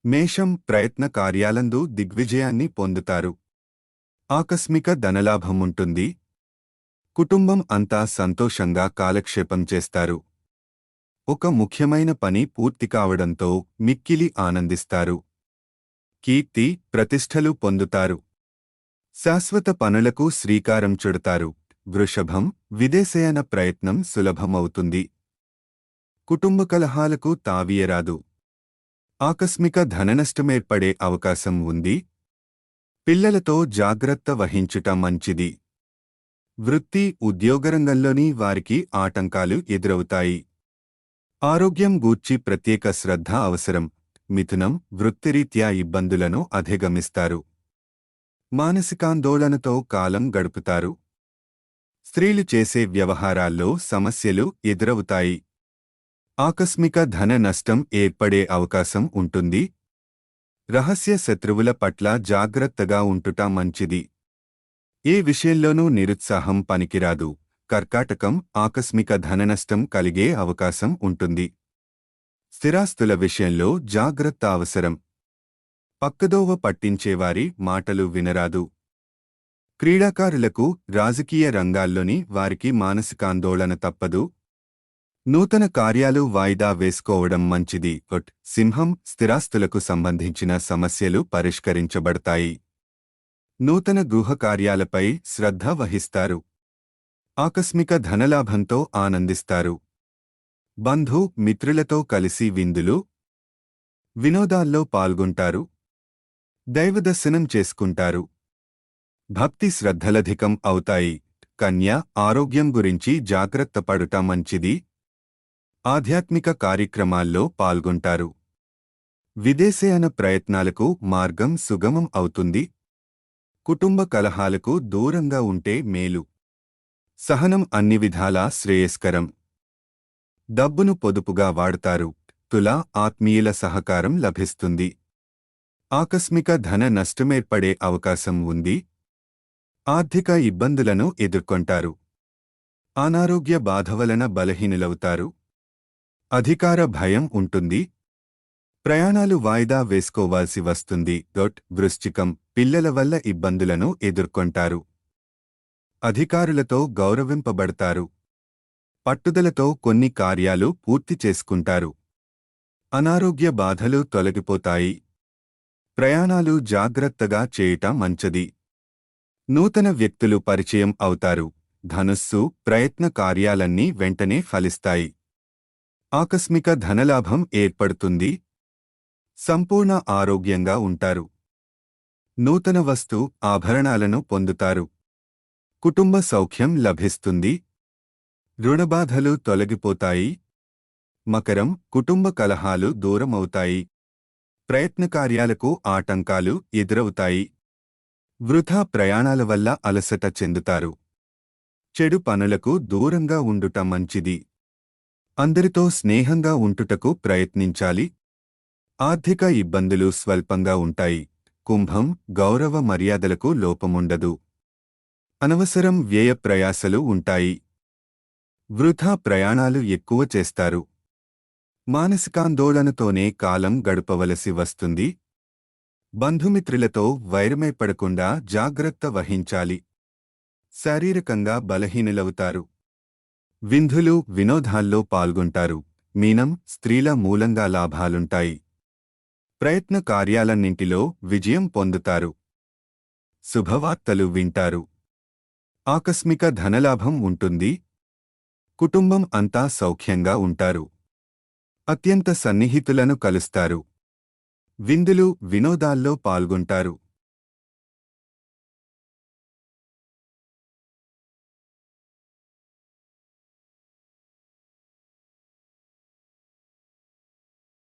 మేషం ప్రయత్న కార్యాలందు దిగ్విజయాన్ని పొందుతారు. ఆకస్మిక ధనలాభముంటుంది. కుటుంబం అంతా సంతోషంగా కాలక్షేపం చేస్తారు. ఒక ముఖ్యమైన పని పూర్తి కావడంతో మిక్కిలి ఆనందిస్తారు. కీర్తి ప్రతిష్టలు పొందుతారు. శాశ్వత పనులకు శ్రీకారం చుడతారు. వృషభం విదేశయాన ప్రయత్నం సులభమవుతుంది. కుటుంబ కలహాలకు తావీయరాదు. ఆకస్మిక ధననష్టమేర్పడే అవకాశం ఉంది. పిల్లలతో జాగ్రత్త వహించుట మంచిది. వృత్తి ఉద్యోగరంగంలోని వారికి ఆటంకాలు ఎదురవుతాయి. ఆరోగ్యం గూర్చి ప్రత్యేక శ్రద్ధ అవసరం. మిథునం వృత్తిరీత్యా ఇబ్బందులను అధిగమిస్తారు. మానసికాందోళనతో కాలం గడుపుతారు. స్త్రీలు చేసే వ్యవహారాల్లో సమస్యలు ఎదురవుతాయి. ఆకస్మిక ధన నష్టం ఏర్పడే అవకాశం ఉంటుంది. రహస్య శత్రువుల పట్ల జాగ్రత్తగా ఉంటుట మంచిది. ఏ విషయంలోనూ నిరుత్సాహం పనికిరాదు. కర్కాటకం ఆకస్మిక ధననష్టం కలిగే అవకాశం ఉంటుంది. స్థిరాస్తుల విషయంలో జాగ్రత్త అవసరం. పక్కదోవ పట్టించేవారి మాటలు వినరాదు. క్రీడాకారులకు రాజకీయ రంగాల్లోని వారికి మానసికాందోళన తప్పదు. నూతన కార్యాలు వాయిదా వేసుకోవడం మంచిది. సింహం స్థిరాస్తులకు సంబంధించిన సమస్యలు పరిష్కరించబడతాయి. నూతన గృహ కార్యాలపై శ్రద్ధ వహిస్తారు. ఆకస్మిక ధనలాభంతో ఆనందిస్తారు. బంధు మిత్రులతో కలిసి విందులు వినోదాల్లో పాల్గొంటారు. దైవదర్శనం చేసుకుంటారు. భక్తి శ్రద్ధలధికం అవుతాయి. కన్య ఆరోగ్యం గురించి జాగ్రత్త పడుట మంచిది. ఆధ్యాత్మిక కార్యక్రమాల్లో పాల్గొంటారు. విదేశయాన ప్రయత్నాలకు మార్గం సుగమం అవుతుంది. కుటుంబ కలహాలకు దూరంగా ఉంటే మేలు. సహనం అన్ని విధాలా శ్రేయస్కరం. డబ్బును పొదుపుగా వాడతారు. తుల ఆత్మీయుల సహకారం లభిస్తుంది. ఆకస్మిక ధన నష్టమేర్పడే అవకాశం ఉంది. ఆర్థిక ఇబ్బందులను ఎదుర్కొంటారు. అనారోగ్య బాధ వలన బలహీనులవుతారు. అధికార భయం ఉంటుంది. ప్రయాణాలు వాయిదా వేసుకోవాల్సి వస్తుంది. వృశ్చికం పిల్లల వల్ల ఇబ్బందులను ఎదుర్కొంటారు. అధికారులతో గౌరవింపబడతారు. పట్టుదలతో కొన్ని కార్యాలు పూర్తి చేసుకుంటారు. అనారోగ్య బాధలు తొలగిపోతాయి. ప్రయాణాలు జాగ్రత్తగా చేయటం మంచిది. నూతన వ్యక్తులు పరిచయం అవుతారు. ధనుస్సు ప్రయత్న కార్యాలన్నీ వెంటనే ఫలిస్తాయి. ఆకస్మిక ధనలాభం ఏర్పడుతుంది. సంపూర్ణ ఆరోగ్యంగా ఉంటారు. నూతన వస్తు ఆభరణాలను పొందుతారు. కుటుంబ సౌఖ్యం లభిస్తుంది. రుణబాధలు తొలగిపోతాయి. మకరం కుటుంబ కలహాలు దూరమవుతాయి. ప్రయత్నకార్యాలకు ఆటంకాలు ఎదురవుతాయి. వృథా ప్రయాణాల వల్ల అలసట చెందుతారు. చెడు పనులకు దూరంగా ఉండుట మంచిది. అందరితో స్నేహంగా ఉంటుటకు ప్రయత్నించాలి. ఆర్థిక ఇబ్బందులు స్వల్పంగా ఉంటాయి. కుంభం గౌరవ మర్యాదలకు లోపముండదు. అనవసరం వ్యయ ప్రయాసలు ఉంటాయి. వృథా ప్రయాణాలు ఎక్కువ చేస్తారు. మానసికాందోళనతోనే కాలం గడపవలసి వస్తుంది. బంధుమిత్రులతో వైరమేపడకుండా జాగ్రత్త వహించాలి. శారీరకంగా బలహీనులవుతారు. విందులు వినోదాల్లో పాల్గొంటారు. మీనం స్త్రీల మూలంగా లాభాలుంటాయి. ప్రయత్న కార్యాలన్నింటిలో విజయం పొందుతారు. శుభవార్తలు వింటారు. ఆకస్మిక ధనలాభం ఉంటుంది. కుటుంబం అంతా సౌఖ్యంగా ఉంటారు. అత్యంత సన్నిహితులను కలుస్తారు. విందులు వినోదాల్లో పాల్గొంటారు.